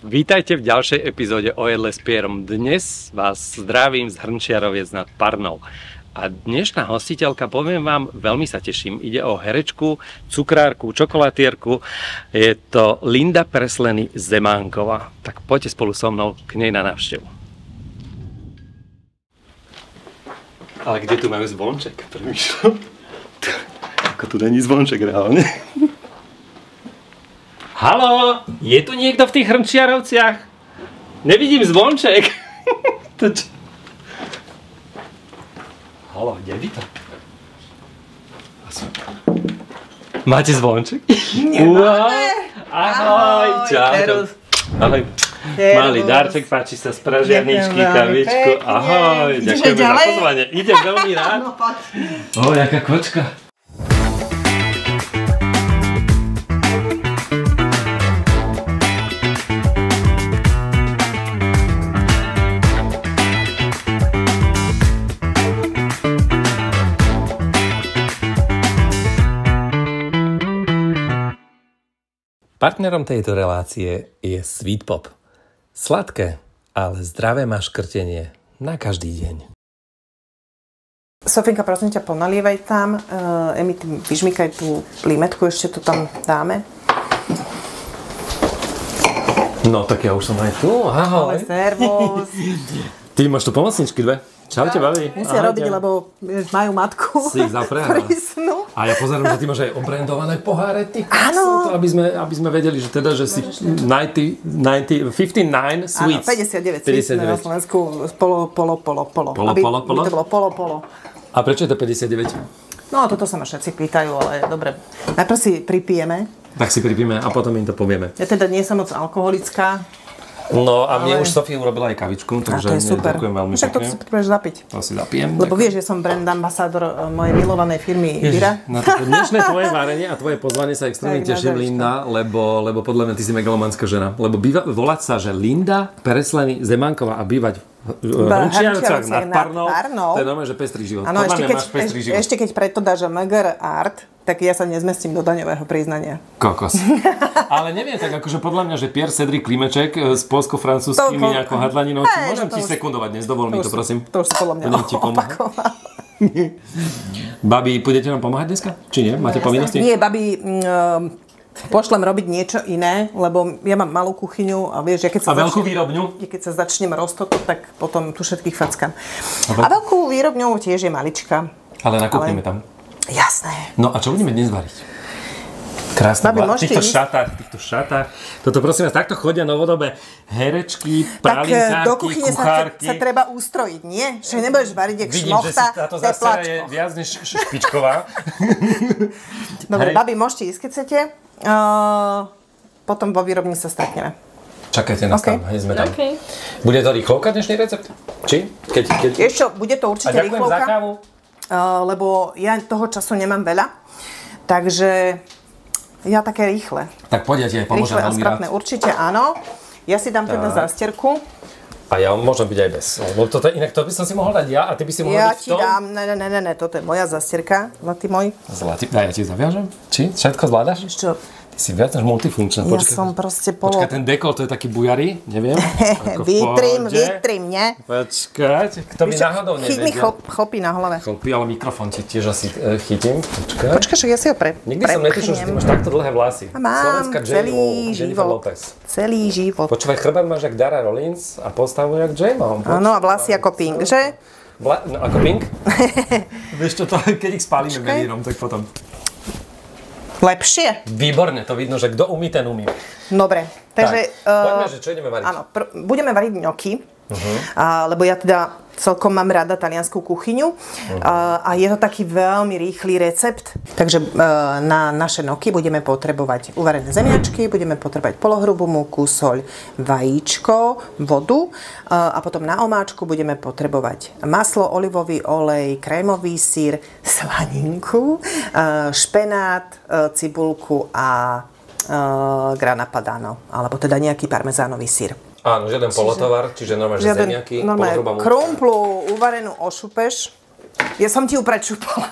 Vítajte v ďalšej epizóde O jedle s Pierom. Dnes vás zdravím z Hrnčiaroviec nad Parnou. A dnešná hostiteľka, poviem vám, veľmi sa teším. Ide o herečku, cukrárku, čokoladierku. Je to Linda Presleny Zemánková. Tak poďte spolu so mnou k nej na návštevu. Ale kde tu máme zvonček? Premýšľam. Ako tu není zvonček reálne. Haló, je tu niekto v tých Hrnčiarovciach? Nevidím zvonček. Haló, kde je to? Máte zvonček? Nemáme. Ahoj, čau. Ahoj. Malý darček, páči sa z pražiarničky, kavičku. Ahoj, ďakujeme za pozvanie. Idem veľmi rád. O, jaká kočka. Partnerom tejto relácie je Sweet Pop. Sladké, ale zdravé maškrtenie na každý deň. Sofinka, prosím ťa, ponalievaj tam. Emi, ty vyžmykaj tú limetku, ešte to tam dáme. No, tak ja už som aj tu. Ahoj. Servus. Ty máš tu pomocničky dve. Čaute, babi. Musia robiť, lebo majú matku. Si ich zaprehral. Prísnu. A ja pozerám, že ty máš aj obrandované poháre, ty. Áno. Aby sme vedeli, že teda, že si 59 sweets. Áno, 59 sweets na Slovensku. Polo. Aby to bolo polo. A prečo je to 59? No, toto sa ma všetci pýtajú, ale dobre. Najprv si pripijeme. Tak si pripijeme a potom im to povieme. Ja teda nie som moc alkoholická. No a mne už Sofia urobila aj kavičku, takže ďakujem veľmi pekne. Však to si potrebuješ zapiť. To si zapijem. Lebo vieš, že som brand ambasádor mojej milovanej firmy Vira. Na toto dnešné tvoje varenie a tvoje pozvanie sa extrémne teším, Linda, lebo podľa mňa ty si megalomanská žena. Lebo volať sa, že Linda Presleny Zemánková a bývať v Hrnčiarovciach nad Parnou, to je normálne, že pestrý život. Áno, ešte keď preto dáš MGR Art, tak ja sa nezmestím do daňového priznania. Kokos. Ale neviem, tak akože podľa mňa, že Pierre Cedric Klimeček s polsko-francúzskými nejakou hadlaninou, môžem ti sekundovať, dnes dovol mi to, prosím. To už si podľa mňa opakoval. Babi, pôjdete nám pomáhať dneska? Či nie? Máte povinnosti? Nie, babi, pošlem robiť niečo iné, lebo ja mám malú kuchyňu a vieš, veľkú výrobňu? Keď sa začnem roztočiť, tak potom tu všetkých fackám. A veľkú výrobňu tiež je malička. Ale nakúpime tam. Jasné. No a čo budeme dnes variť? Krásne. V týchto šatách. Toto prosím vás, takto chodia novodobé herečky, pralinkárky, tak do kuchyne kuchárky. sa treba ustrojiť, nie? Že nebudeš variť jak šmochta, vidím, že táto zastera je viac než špičková. Dobre, babi, môžete ísť, keď chcete. Potom vo výrobni sa stretneme. Čakajte nás tam, hneď sme tam. Okay. Bude to rýchlovka dnešný recept? Či? Ešte, bude to určite rýchlovka. A ďakujem za kávu. Lebo ja toho času nemám veľa, takže ja také rýchle. Tak poď, ja ti aj pomôžem veľmi rád. Určite áno. Ja si dám teda zásterku. A ja môžem byť aj bez. Inak to by som si mohol dať ja a ty by si mohol byť v tom. Ja ti dám, ne, toto je moja zásterka, zlatý môj. Zlatý, a ja ti zaviažem? Či? Všetko zvládaš? Čo? Ty si viac než multifunkčná. Ja som proste Počkaj, ten dekol, to je taký bujarý, neviem. Vytrím, nie? Počkať, kto mi náhodou nevedel. Chyť mi chlpí na hlave. Chlpí, ale mikrofón ti tiež asi chytím. Počkaj, však ja si ho Nikdy som netušil, že ty máš takto dlhé vlasy. A mám Jennifer Lopez. Celý život. Počúvaj, chrbát máš jak Dara Rollins a postavu jak J-Mo. Áno, a vlasy ako Pink, že? No, ako Pink? Vieš čo, keď ich spálime venírom, tak potom... Lepšie? Výborne, to vidno, že kto umí, ten umí. Dobre, takže... Poďme, že čo ideme variť? Áno, budeme variť ňoky, lebo ja teda celkom mám rada taliansku kuchyňu a je to taký veľmi rýchly recept. Takže na naše ňoky budeme potrebovať uvarené zemiačky, budeme potrebovať polohrubú múku, soľ, vajíčko, vodu a potom na omáčku budeme potrebovať maslo, olivový olej, krémový syr, slaninku, špenát, cibulku a grana padano, alebo teda nejaký parmezánový syr. Áno, žiaden polotovar, čiže normálne, že zemiaky, polohrubá múka. Krumplu uvarenú ošupeš, Ja som ti ju prečúpala.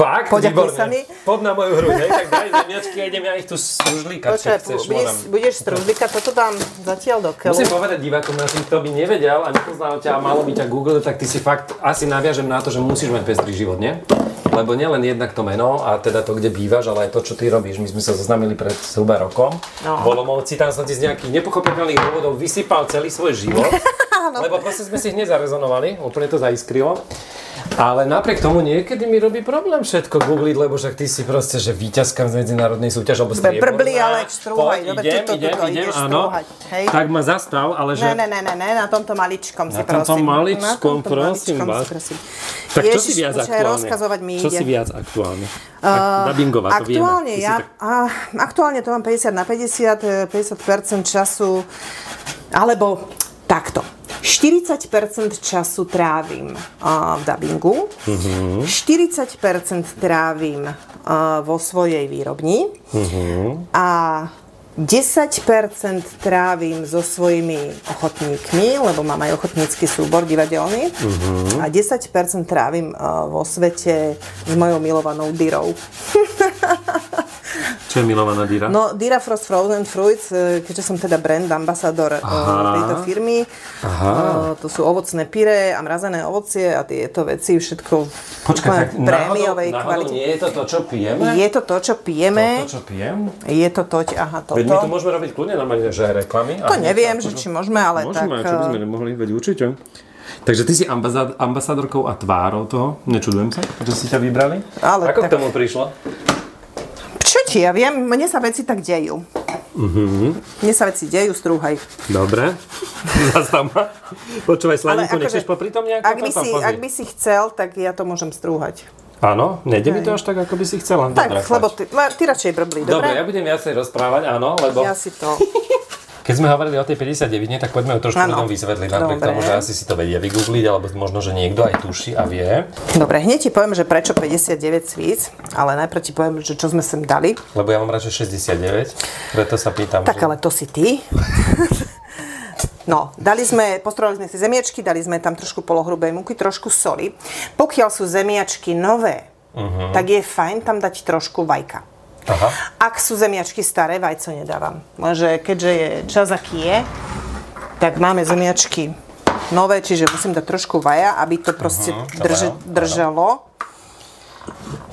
Fakt? Poďakuj Výborne. sa mi. Pod na moju hru, hej? Tak daj zemiačky a idem ja ich tu stružlíkať, čo chceš. Budeš stružlíkať, toto dám zatiaľ do keľu. Musím povedať divákom našim, kto by nevedel a nepoznal ťa a malo by ťa Google, tak ty si fakt asi naviažem na to, že musíš mať pestrý život, nie? Lebo nielen jednak to meno a teda to, kde bývaš, ale aj to, čo ty robíš. My sme sa zoznámili pred zhruba rokom. V Olomouci, tam som ti z nejakých nepochopiteľných dôvodov vysypal celý svoj život. Lebo proste sme si hneď zarezonovali, úplne to zaiskrilo. Ale napriek tomu niekedy mi robí problém všetko googliť, lebo však ty si proste, že víťazka z medzinárodnej súťaže, alebo strieborná. Brbli, ale strúhaj. Idem, áno. Tak ma zastal, ale že... Ne, na tomto maličkom si prosím. Na tomto maličkom, prosím vás. Tak čo si viac aktuálne? Čo si viac aktuálne? Dubbingová, to vieme. Aktuálne to mám 50 na 50, 50% času, alebo takto. 40% času trávim v dubbingu, 40% trávim vo svojej výrobni a 10% trávim so svojimi ochotníkmi, lebo mám aj ochotnícky súbor divadelný, a 10% trávim vo svete s mojou milovanou Dyrou. Čo je milovaná Dyra? No, Dyra Frost Frozen Fruits, keďže som teda brand ambasador tejto firmy. To sú ovocné pyré a mrazené ovocie a tieto veci, všetko počkaj, tak prémiovej kvalite. Nie je to to, čo pijeme? Je to to, čo pijeme. To, čo pijem? Je to to, toto. Veď my to môžeme robiť kľudne normálne, že aj reklamy. To neviem, že či môžeme, ale tak... Môžeme, čo by sme nemohli, veď určite. Takže ty si ambasadorkou a tvárou toho, nečudujem sa, že si ťa vybrali. Ale ako tak... k tomu prišlo? Čo ti, ja viem, mne sa veci tak dejú. Mne sa veci dejú, strúhaj. Dobre, zastav ma. Počúvaj, slaninku, nechceš popri tom nejako? Ak by si chcel, tak ja to môžem strúhať. Áno, nejde mi to až tak, ako by si chcela. Tak, dobre, lebo ty radšej brblí, dobre? Dobre, ja budem viacej rozprávať, áno, lebo... Ja si to... Keď sme hovorili o tej 59, tak poďme ju trošku ľuďom vysvetliť, napriek tomu, že asi si to vedia vygoogliť, alebo možno, že niekto aj tuší a vie. Dobre, hneď ti poviem, že prečo 59 svíc, ale najprv ti poviem, že čo sme sem dali. Lebo ja mám radšej 69, preto sa pýtam. Tak, ale to si ty. No, postrovali sme si zemiačky, dali sme tam trošku polohrubej múky, trošku soli. Pokiaľ sú zemiačky nové, tak je fajn tam dať trošku vajka. Aha. Ak sú zemiačky staré, vajco nedávam. Lenže keďže je čas, aký je, tak máme zemiačky nové, čiže musím dať trošku vaja, aby to proste držalo.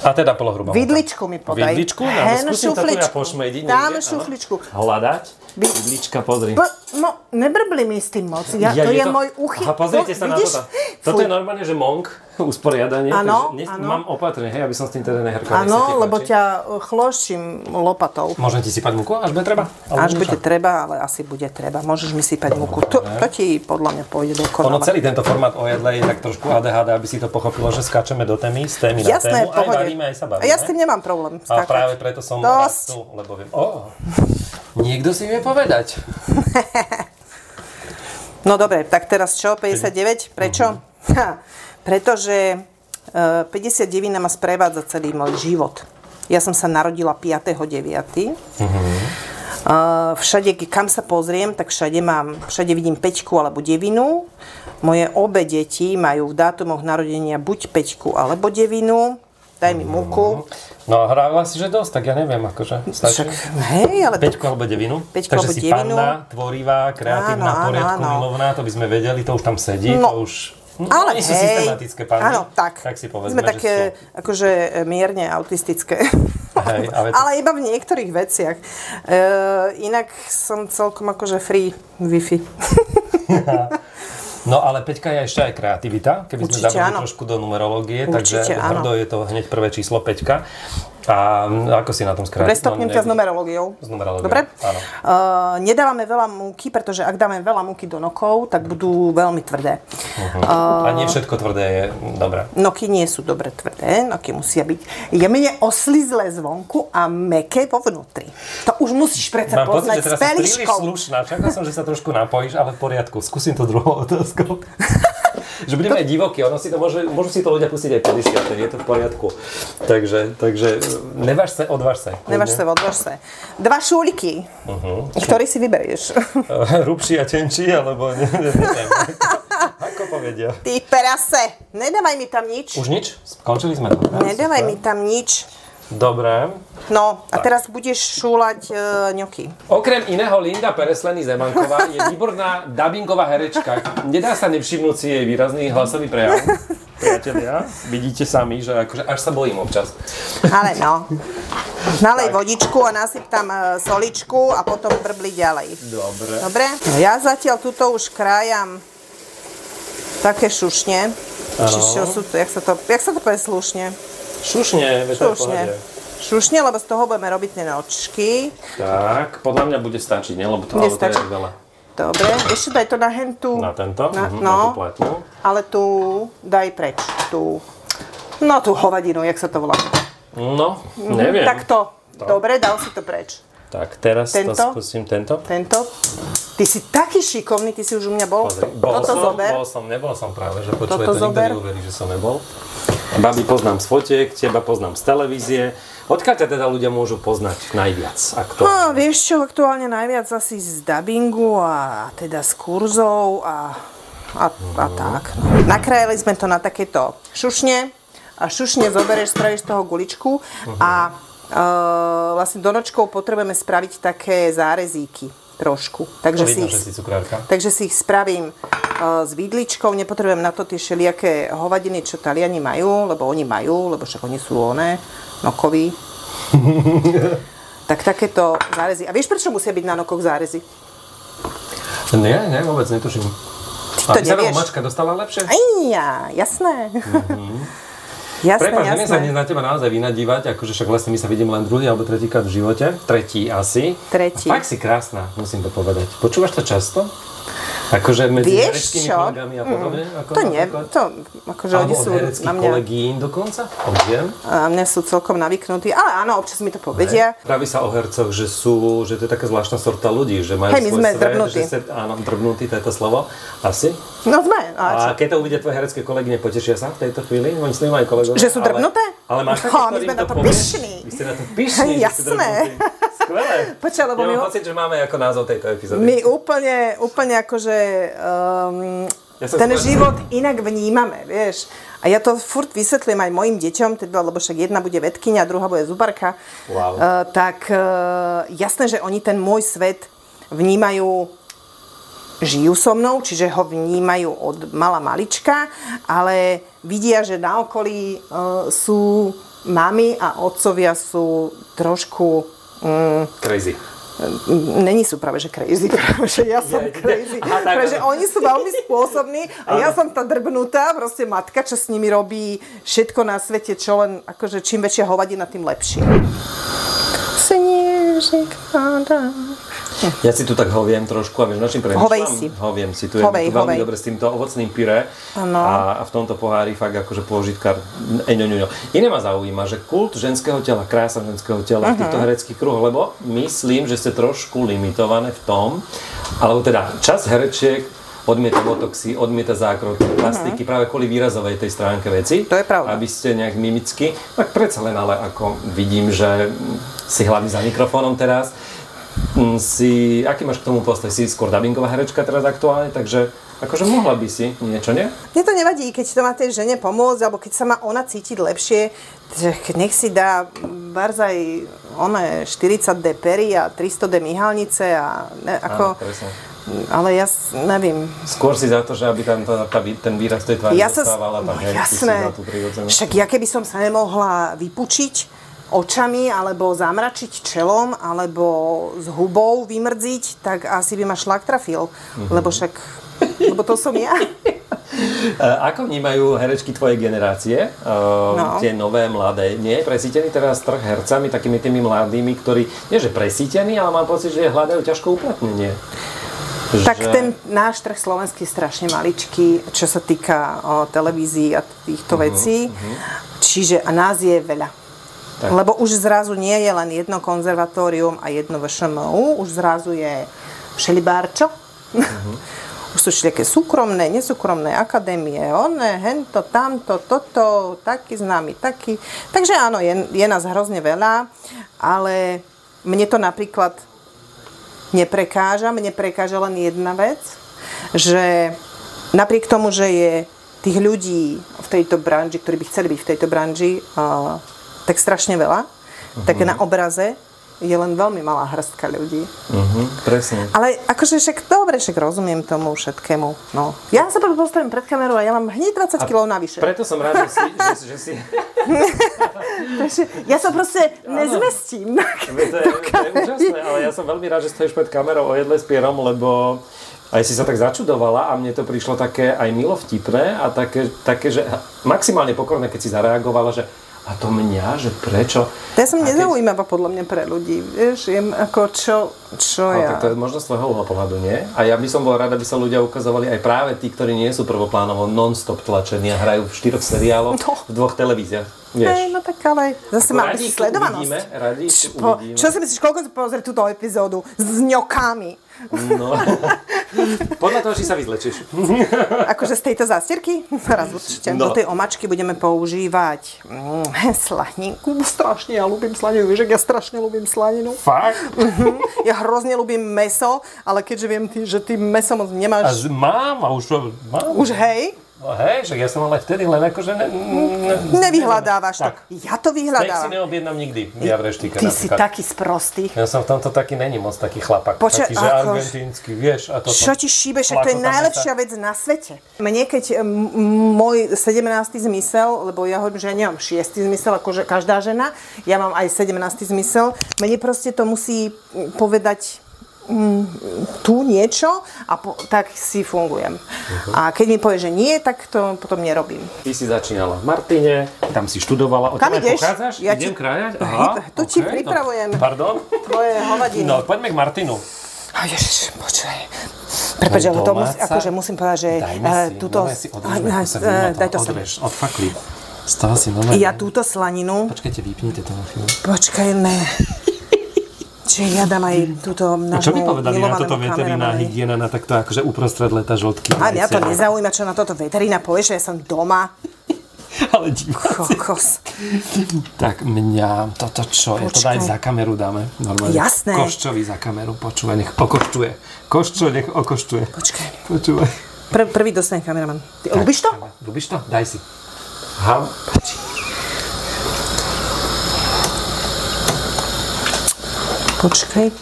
A teda polohrubá. Vidličku mi podaj. Vidličku? No, skúsim to tu ja pošmediť. Dáme šufličku. Hľadať. Vidlička, pozri. No, nebrbli mi s tým moc. To je môj uchyt. Aha, pozrite sa na toto. Toto je normálne, že monk, usporiadanie. Áno, mám opatrne, hej, aby som s tým teda nehrkal. Áno, lebo ťa chloším lopatou. Môžem ti sypať múku, až bude treba? Až bude treba, ale asi bude treba. Môžeš mi sypať múku. To ti podľa mňa pôjde dokonale. Ono celý tento formát o jedle je tak trošku ADHD, aby si to pochopilo, že skáčeme do témy, z témy na tému. Aj varíme, aj sa bavíme. Ja s tým nemám problém skákať. A práve preto som rád tu, lebo viem. Niekto si vie povedať. No dobre, tak teraz čo? 59? Prečo? Pretože 59 ma sprevádza celý môj život. Ja som sa narodila 5.9. Všade, kam sa pozriem, tak všade vidím 5 alebo 9. Moje obe deti majú v dátumoch narodenia buď 5 alebo 9. Daj mi múku. No hrávala si, že dosť, tak ja neviem, akože stačí. Hej, ale... 5 alebo 9. Takže si panna, tvorivá, kreatívna, poriadku, milovná, to by sme vedeli, to už tam sedí, to už... Ale nie sú systematické panny. Áno, tak si povedzme, sme také, akože mierne autistické. Hej, ale iba v niektorých veciach. Inak som celkom akože free Wi-Fi. No ale Peťka je ešte aj kreativita, keby sme zabudli trošku do numerológie, takže hrdo je to hneď prvé číslo Peťka. A ako si na tom skrátiť? Prestopnem ťa s numerológiou. S numerológiou, dobre? Áno. Nedávame veľa múky, pretože ak dáme veľa múky do nokov, tak budú veľmi tvrdé. A nie všetko tvrdé je dobré. Noky nie sú dobre tvrdé, noky musia byť jemne oslizlé zvonku a mäkké vo vnútri. To už musíš predsa poznať s peliškou. Mám pocit, že teraz si príliš slušná. Čakal som, že sa trošku napojíš, ale v poriadku. Skúsim to druhou otázkou. Že budeme aj divokí, môžu si to ľudia pustiť aj 50, je to v poriadku. Takže neváž sa, odváž sa. Neváž sa, odváž sa. 2 šúliky, ktorý si vyberieš. Hrubší a tenčí, alebo neviem. Ako povedia. Ty perase, nedávaj mi tam nič. Už nič? Skončili sme to. Nedávaj mi tam nič. Dobre. No, a teraz budeš šúľať ňoky. Okrem iného, Linda Peresleny Zemanková je výborná dabingová herečka. Nedá sa nevšimnúť si jej výrazný hlasový prejav. Priatelia, vidíte sami, že akože až sa bojím občas. Ale no. Nalej vodičku a nasyp tam soličku a potom brbli ďalej. Dobre. Dobre? No ja zatiaľ tuto už krájam také šušne. Čiže sú to, jak sa to povie slušne? Šušne, veď to je v pohode. Šušne, lebo z toho budeme robiť tie nočky. Tak, podľa mňa bude stačiť, nie? Lebo to je veľa. Dobre, ešte daj to na hentu. Na tento? Na tú pletnú. Ale tu daj preč. Tú hovadinu, jak sa to volá. No, neviem. Takto. Dobre, dal si to preč. Tak, teraz to skúsim tento. Ty si taký šikovný, ty si už u mňa bol. Pozri, nebol som práve, že počuje, to nikto neuverí, že som nebol. Babi poznám z fotiek, teba poznám z televízie. Odkiaľ ťa teda ľudia môžu poznať najviac? No, vieš čo, aktuálne najviac asi z dabingu a teda z kurzov a tak. Nakrájali sme to na takéto šušne. A šušne zoberieš, spravíš z toho guličku a vlastne do nočkov potrebujeme spraviť také zárezíky trošku. Takže si ich spravím s vidličkou, nepotrebujem na to tie všelijaké hovadiny, čo Taliani majú, lebo však oni sú nokoví. Tak takéto zárezy. A vieš, prečo musia byť na nokoch zárezy? Nie, vôbec netuším. Ty to nevieš. Aby sa mačka dostala lepšie? Jasné. Prepáč, neviem sa dnes na teba naozaj vynadívať, akože však vlastne my sa vidíme len druhý alebo tretíkrát v živote. Tretí asi. Tretí. A fakt si krásna, musím to povedať. Počúvaš to často? Akože medzi hereckými kolegami a podobne? Oni sú na mňa... hereckých kolegín dokonca? Na mňa sú celkom navyknutí, ale áno, občas mi to povedia. Praví sa o hercoch, že to je taká zvláštna sorta ľudí, že majú svoj svet. Drbnutí. Áno, drbnutí, to je to slovo. Asi? No sme. A keď to uvidia tvoje herecké kolegy, nepotešia sa v tejto chvíli? Oni s nimi majú kolegovia. Že sú drbnuté? Ale máš také, ktorým to povieš? Vy ste na to pyšní. Jasné. Skvelé. Počkaj, lebo mám pocit, že máme ako názov tejto epizódy. My úplne akože ten život inak vnímame, vieš. A ja to furt vysvetlím aj mojim deťom, teda, lebo však jedna bude vedkyňa, druhá bude zubarka. Wow. Jasné, že oni ten môj svet vnímajú, žijú so mnou, čiže ho vnímajú od malička, ale vidia, že na okolí sú mami a otcovia sú trošku crazy. Není sú práve, že crazy, práve, že ja som crazy. Pretože oni sú veľmi spôsobní a ja som tá drbnutá, proste matka, čo s nimi robí všetko na svete, čo len, akože čím väčšia hovadina, tým lepšie. Ja si tu tak hoviem trošku a vieš, na čím premýšľam? Hoviem si. Tu je veľmi dobre s týmto ovocným pyré a v tomto pohári fakt akože pôžitkár. Iné ma zaujíma, že kult ženského tela, krása ženského tela v týchto hereckých kruhoch, lebo myslím, že ste trošku limitované v tom, alebo teda časť herečiek odmieta botoxy, odmieta zákroky, plastiky, práve kvôli výrazovej tej stránke veci. To je pravda. Aby ste nejak mimicky, tak predsa len, ale ako vidím, že si hlavne za mikrofónom teraz, aký máš k tomu postoj? Si skôr dabingová herečka teraz aktuálne, takže akože mohla by si niečo, nie? Mne to nevadí, keď to má tej žene pomôcť, alebo keď sa má ona cítiť lepšie, nech si dá barzaj 40D pery a 300D myhalnice a ako... Ale ja neviem. Skôr si za to, že aby tam ten výraz tej tvári dostávala, tak jasné. Však ja keby som sa nemohla vypučiť očami, alebo zamračiť čelom, alebo s hubou vymrdziť, tak asi by ma šlak trafil. Lebo to som ja. Ako vnímajú herečky tvojej generácie, tie nové, mladé? Nie je presítený teraz trh hercami, takými tými mladými, ktorí, nie že presítený, ale mám pocit, že hľadajú ťažko uplatnenie. Tak ten náš trh slovenský je strašne maličký, čo sa týka televízií a týchto vecí. Čiže a nás je veľa. Tak. Lebo už zrazu nie je len jedno konzervatórium a jedno VŠMU, už zrazu je všelibárčo. Už sú všelijaké súkromné, nesúkromné akadémie, hento, tamto, toto, taký známy, taký. Takže áno, je nás hrozne veľa, ale mne to napríklad neprekáža. Mne prekáža len jedna vec, že napriek tomu, že je tých ľudí v tejto branži, ktorí by chceli byť v tejto branži, tak strašne veľa, tak na obraze je len veľmi malá hrstka ľudí. Presne. Ale akože však rozumiem tomu všetkému. No. Ja sa postavím pred kamerou a ja mám hneď 20 kg navyše. Preto som rád, že si... Takže ja sa proste nezmestím. To je úžasné, ale ja som veľmi rád, že stojíš pred kamerou o jedle s Pierom, lebo aj si sa tak začudovala a mne to prišlo také aj milo vtipné a také, že maximálne pokorné, keď si zareagovala, že a to mňa, že prečo? Ja som nezaujímavá podľa mňa pre ľudí, vieš, ako čo ja. Tak to je možno z tvojho uhla pohľadu, nie? A ja by som bol rád, aby sa ľudia ukazovali aj práve tí, ktorí nie sú prvoplánovo non-stop tlačení a hrajú v 4 seriáloch, v 2 televíziách. Vieš. No tak ale zase mám sledovanosť. Uvidíme. Čo si myslíš, koľko si pozrie túto epizódu s ňokami? No, podľa toho, či sa vyzlečíš. Akože z tejto zástierky? Raz určite. No. Do tej omačky budeme používať slaninku. Strašne ja ľúbim slaninu. Vieš, ja strašne ľúbim slaninu. Fakt? Ja hrozne ľúbim mäso, ale keďže viem, že ty mäso moc nemáš... Mám. Už hej? No hej, že ja som ale vtedy len akože... Nevyhľadávaš to. Ja to vyhľadávam. Steak si neobjednám nikdy. Ja v reštike. Ty si taký sprostý. Ja som v tomto taký není moc taký chlapak. Taký, že argentínsky, vieš. A toto. Čo ti šíbe, však to je najlepšia vec na svete. Mne keď môj 17. zmysel, lebo ja hovorím, že ja nemám 6. zmysel, akože každá žena, ja mám aj 17. zmysel, mne proste to musí povedať tu niečo a tak si fungujem. A keď mi povie, že nie, tak to potom nerobím. Ty si začínala v Martine, tam si študovala. Kam ideš? Pochádzaš? Idem krájať? Aha, tu ti pripravujem. Pardon? Tvoje hovadiny. No, poďme k Martinu. Ježiš, počkaj. Prepáč, ale to akože musím povedať, že túto... Daj to sem. Odfakli. Z toho si normálne... Ja túto slaninu... Počkajte, vypnite to na chvíľu. Počkajme. Čiže ja dám aj túto nášmu čo by povedali na toto milovanému veterina, kameramanovi? hygiena na takto akože uprostred leta žltky? A mňa to nezaujíma, čo na toto veterina povie, že ja som doma. Ale diváci. Kokos. Tak mňa, toto čo? Je to dať za kameru dáme. Normálne. Jasné. Koščovi za kameru, počúvaj, nech okoštuje. Koščo, nech okoštuje. Počkaj. Počúvaj. Prvý dostane kameraman. Ty ľúbiš to? Ľúbiš to? Daj si. Aha. Počkaj.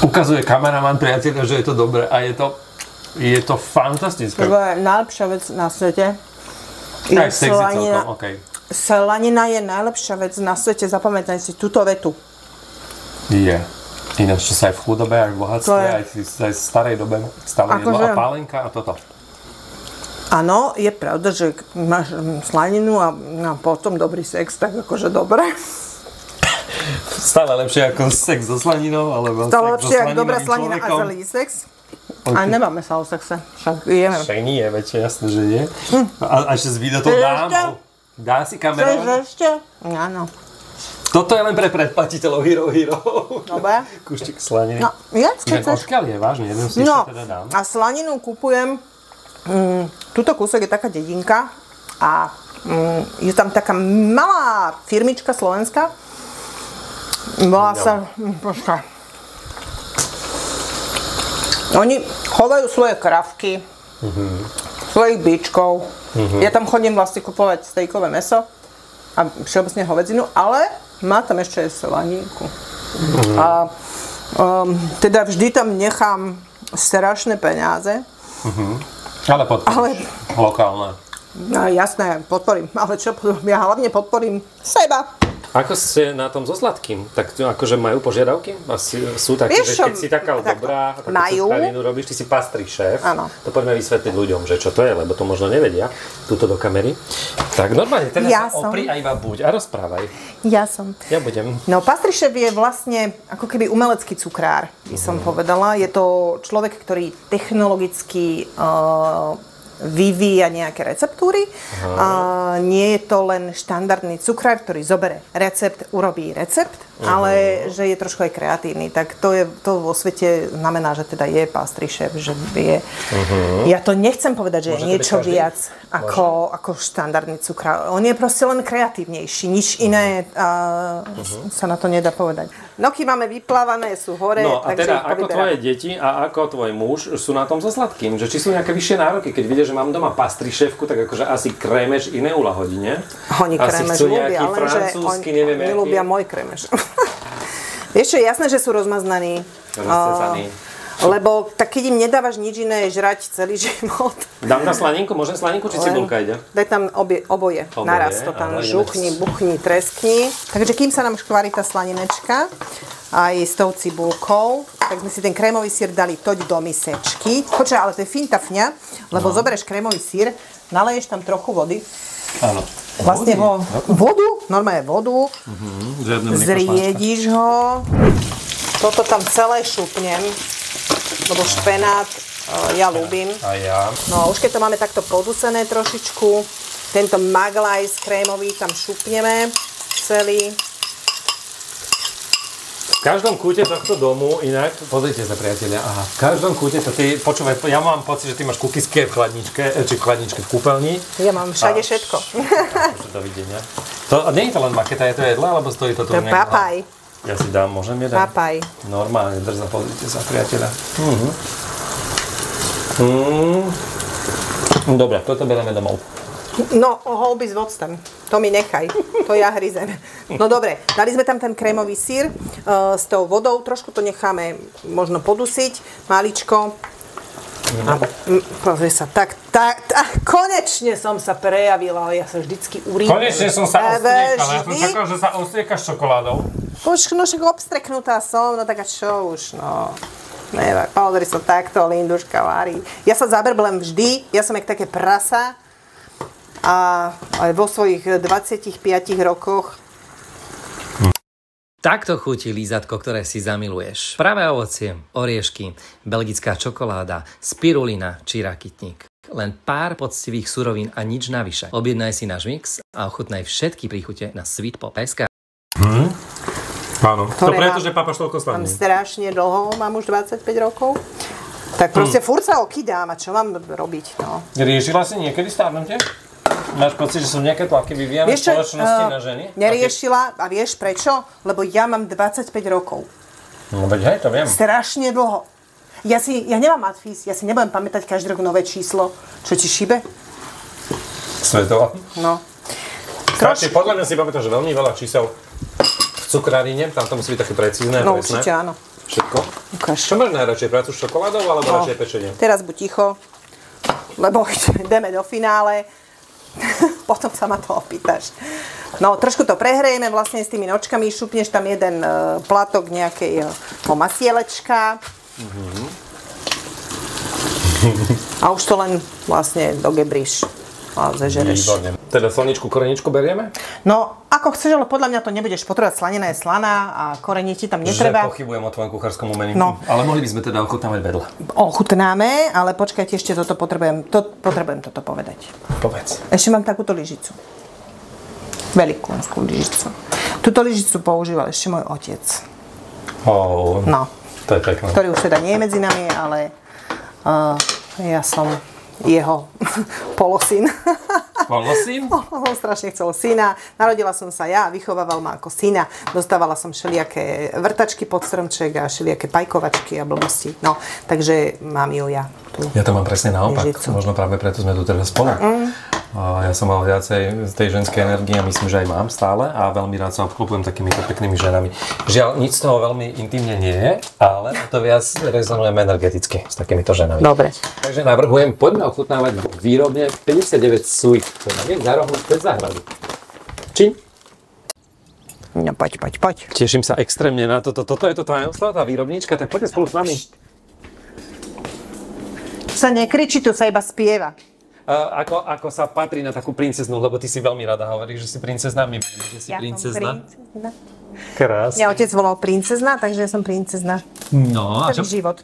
Ukazuje kameraman priateľa, že je to dobré a je to fantastické. To je najlepšia vec na svete. Aj sexy celkom, okej. Slanina je najlepšia vec na svete, zapamätaj si túto vetu. Je. Ináč, čo sa aj v chudobe, aj v bohatstve, aj v starej dobe stále jedlo a pálenka a toto. Áno, je pravda, že máš slaninu a potom dobrý sex, tak akože dobre. Stále lepšie ako sex so slaninou, alebo stále sex lepšie so ako dobrá slaniným slanina a človekom. zlý sex. A nemáme sa o sexe, však jeme. Však nie, veď jasné, že nie. A ešte s videou dámou. Dá si kamera? Chceš ešte? Áno. Toto je len pre predplatiteľov Hero. Dobre. Kúštik slaniny. No, keď chceš. Odkiaľ je, vážne, jeden si ešte teda dám. A slaninu kúpujem, tuto kúsok je taká dedinka a je tam taká malá firmička slovenská. Volá sa, počkaj. Oni chovajú svoje kravky, svojich bičkov. Ja tam chodím vlastne kupovať stejkové mäso a všeobecne hovedzinu, ale má tam ešte aj slaninku. A teda vždy tam nechám strašné peniaze. Ale podporíš lokálne. No, jasné, podporím. Ale čo, ja hlavne podporím seba. Ako ste na tom so sladkým? Tak akože majú požiadavky? Sú také, že keď si taká dobrá, takú cukravinu robíš, ty si pastry šéf. Áno. To poďme vysvetliť ľuďom, že čo to je, lebo to možno nevedia. Tuto do kamery. Tak normálne, teraz ja sa opri a iba buď a rozprávaj. Ja som. Ja budem. No, pastry šéf je vlastne ako keby umelecký cukrár, by som povedala. Je to človek, ktorý technologicky vyvíja nejaké receptúry. Nie je to len štandardný cukrár, ktorý zobere recept, urobí recept, ale že je trošku aj kreatívny. Tak to vo svete znamená, že teda je pastry šéf, že je... Ja to nechcem povedať, že je niečo viac ako štandardný cukrár. On je proste len kreatívnejší. Nič iné sa na to nedá povedať. Noky máme vyplávané, sú hore. No a takže teda ako tvoje deti a ako tvoj muž sú na tom so sladkým? Že či sú nejaké vyššie nároky? Keď vidia, že mám doma pastry šéfku, tak akože asi krémež iné uľahodí, nie? Oni krémež ľúbia, lenže oni ľúbia môj krémež. Vieš čo, jasné, že sú rozmaznaní. Rozcecaní. Lebo tak keď im nedávaš nič iné žrať celý život. Dám na slaninku? Môžem slaninku, či cibulka ide? Daj tam oboje. Naraz to tam žuchni, buchni, treskni. Takže kým sa nám škvári tá slaninečka aj s tou cibulkou, tak sme si ten krémový syr dali toť do misečky. Počkaj, ale to je finta fňa, lebo zoberieš krémový syr, naleješ tam trochu vody. Áno. Vlastne ho... Vodu? Normálne vodu. Zriediš ho. Toto tam celé šupnem. Lebo špenát ja ľúbim. A ja. No a už keď to máme takto podusené trošičku, tento maglajs krémový tam šupneme celý. V každom kúte tohto domu, inak, pozrite sa priatelia, aha, v každom kúte to ty, počúvaj, ja mám pocit, že ty máš kukisky v chladničke, či v chladničke v kúpeľni. Ja mám všade všetko. Dovidenia. A nie je to len maketa, je to jedla, alebo stojí to tu? To je papaj. Ja si dám, môžem jeden? Papaj. Normálne, drza, pozrite sa, priateľa. Dobre, toto bereme domov. No, holby s voctem. To mi nechaj. To ja hryzem. No dobre, dali sme tam ten krémový syr s tou vodou. Trošku to necháme možno podusiť. Maličko. Pozri sa, tak, konečne som sa prejavila, ale ja sa vždycky urývam. Konečne som sa ostriekala, ja som čakal, že sa ostriekaš čokoládou. No však obstreknutá som, no tak a čo už, no. Nevak, pozri sa, takto Linduška varí. Ja sa zabrblem vždy, ja som jak také prasa a aj vo svojich 25 rokoch. Takto chutí lízatko, ktoré si zamiluješ. Pravé ovocie, oriešky, belgická čokoláda, spirulina či rakitník. Len pár poctivých surovín a nič navyše. Objednaj si náš mix a ochutnaj všetky príchute na sweetpop.sk. Áno, to preto, že papaš toľko slaní. Mám strašne dlho, mám už 25 rokov. Tak proste furt sa okydám a čo mám robiť, no. Riešila si niekedy stárnutie? Máš pocit, že sú nejaké tlaky vyvíjane v spoločnosti na ženy? Neriešila a vieš prečo? Lebo ja mám 25 rokov. No veď hej, to viem. Strašne dlho. Ja nemám matfís, ja si nebudem pamätať každý rok nové číslo. Čo ti šibe? Svetovo? No. Podľa mňa si pamätáš veľmi veľa čísel v cukrárine, tam to musí byť také precízne. No určite áno. Všetko? Ukáž. Čo máš najradšej? Prácu s čokoládou alebo radšej pečenie? Teraz buď ticho, lebo ideme do finále. Potom sa ma to opýtaš. No, trošku to prehrejeme vlastne s tými nočkami, šupneš tam jeden platok nejakého masielečka. A už to len vlastne dogebríš a zežereš. Výborne. Teda slaničku, koreničku berieme? No, ako chceš, ale podľa mňa to nebudeš potrebovať. Slanina je slaná a korenie ti tam netreba. Že pochybujem o tvojom kuchárskom umení. No. Ale mohli by sme teda ochutnávať vedľa. Ochutnáme, ale počkajte, ešte toto potrebujem toto povedať. Povedz. Ešte mám takúto lyžicu. Veľkú lyžicu. Túto lyžicu používal ešte môj otec. No. To je pekné. Ktorý už teda nie je medzi nami, ale ja som jeho polosyn. Polosyn? On strašne chcel syna. Narodila som sa ja a vychovával ma ako syna. Dostávala som všelijaké vrtačky pod stromček a všelijaké pajkovačky a blbosti. No, takže mám ju ja. Ja to mám presne naopak. Možno práve preto sme tu teraz spolu. Ja som mal viacej z tej ženskej energie a myslím, že aj mám stále a veľmi rád sa obklopujem takýmito peknými ženami. Žiaľ, nič z toho veľmi intimne nie je, ale to viac rezonujem energeticky s takýmito ženami. Dobre. Takže navrhujem, poďme ochutnávať výrobne 59 Sweet, to je za rohom bez záhrady. Či? No poď. Teším sa extrémne na toto. Toto je to tajomstvo, tá výrobníčka, tak poďte spolu s nami. Tu sa nekričí, tu sa iba spieva. Ako sa patrí na takú princeznú, lebo ty si veľmi rada hovoríš, že si princezná, my vieme, že si princezná. Krásne. Mňa otec volal princezná, takže ja som princezná. No, a čo? Život.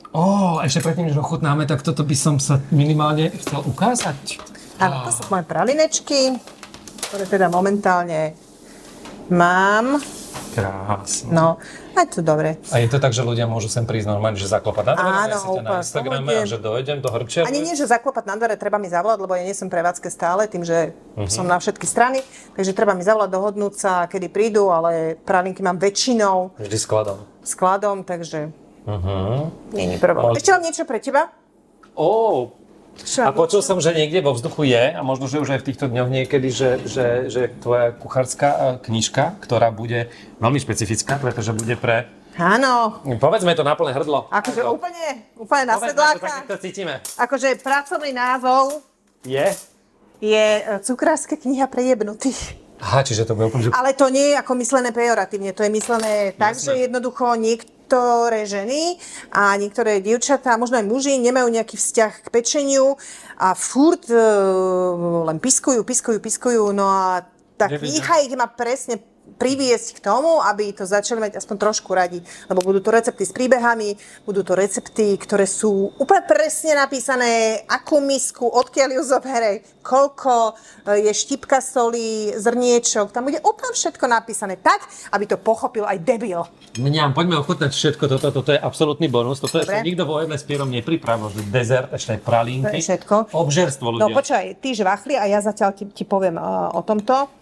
Ešte predtým, než ochutnáme, tak toto by som sa minimálne chcel ukázať. Áno, to sú moje pralinečky, ktoré teda momentálne mám. Krásne. No, aj to dobre. A je to tak, že ľudia môžu sem prísť normálne, že zaklopať na dvere, Áno, si to na Instagrame a že dojdem do Hrnčiarovej? Ani nie, že zaklopať na dvere, treba mi zavolať, lebo ja nie som prevádzke stále, tým, že som na všetky strany, takže treba mi zavolať, dohodnúť sa, kedy prídu, ale pralinky mám väčšinou Vždy skladom, takže nie je problém. Ešte mám niečo pre teba? A počul som, že niekde vo vzduchu je, a možno, že už aj v týchto dňoch niekedy, že tvoja kuchárska knižka, ktorá bude veľmi špecifická, pretože bude pre... Áno. Povedzme to na plné hrdlo. Akože úplne na sedláka. Povedzme, to cítime. Akože pracovný názov je Cukrárska kniha pre jebnutých. Aha, čiže to bude úplne... Ale to nie je ako myslené pejoratívne, to je myslené tak, že jednoducho niektoré ženy a niektoré dievčatá, možno aj muži, nemajú nejaký vzťah k pečeniu a furt len piskujú, no a tá kniha ich má presne priviesť k tomu, aby to začali mať aspoň trošku radi. Lebo budú to recepty s príbehami, budú to recepty, ktoré sú úplne presne napísané, akú misku, odkiaľ ju zoberej, koľko je štipka soli, zrniečok. Tam bude úplne všetko napísané tak, aby to pochopil aj debil. Poďme ochutnať všetko. Toto je absolútny bonus. Toto je nikto vo jednej s Pierom nepripravil, že dezert, ešte aj pralínky. To je všetko. Obžerstvo, ľudia. No počkaj, ty žvachli a ja zatiaľ ti poviem o tomto.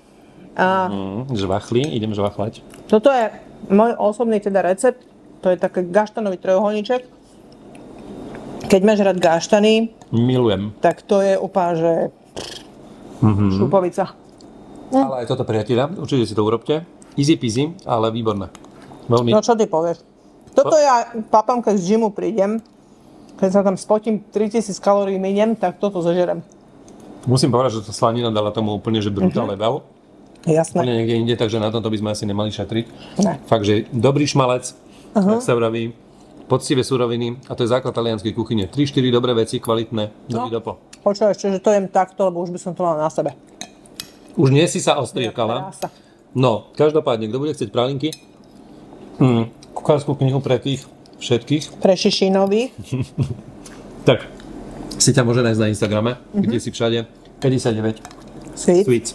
Idem žvachlať. Toto je môj osobný teda recept. To je taký gaštanový trojuholníček. Keď máš rád gaštany, milujem. Tak to je úplne, že šupovica. Ale aj toto, priatelia, určite si to urobte. Easy peasy, ale výborné. Veľmi. No čo ty povieš? Toto ja papám, keď z gymu prídem, keď sa tam spotím 3000 kalórií miniem, tak toto zažerem. Musím povedať, že to slanina dala tomu úplne, že brutálne veľ. Jasné. Úplne niekde inde, takže na tomto by sme asi nemali šetriť. Ne. Fakt, že dobrý šmalec, tak sa vraví, poctivé suroviny, a to je základ talianskej kuchyne. 3-4 dobré veci, kvalitné, dobrý dopo. Počúvaj ešte, že to jem takto, lebo už by som to mal na sebe. Už nie si sa ostriekala. No, každopádne, kto bude chcieť pralinky, kuchárskú knihu pre tých všetkých. Pre Šišinových. Tak, si ťa môže nájsť na Instagrame, kde si všade, 59 Sweets.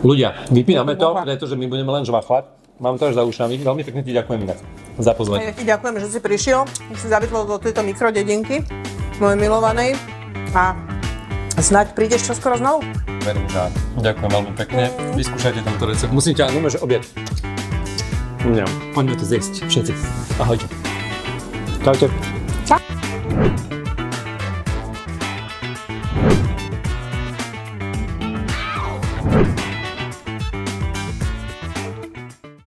Ľudia, vypíname to, pretože my budeme len žvachlať. Mám to až za ušami. Veľmi pekne ti ďakujem inak za pozvanie. Ja ti ďakujem, že si prišiel, si zavitlo do tejto mikrodedinky, mojej milovanej. A snáď prídeš čoskoro znovu. Verím, že ďakujem veľmi pekne. Vyskúšajte tento recept. Musím ťa, že obed. Poďme to zjesť všetci. Ahojte. Čaute. Čau.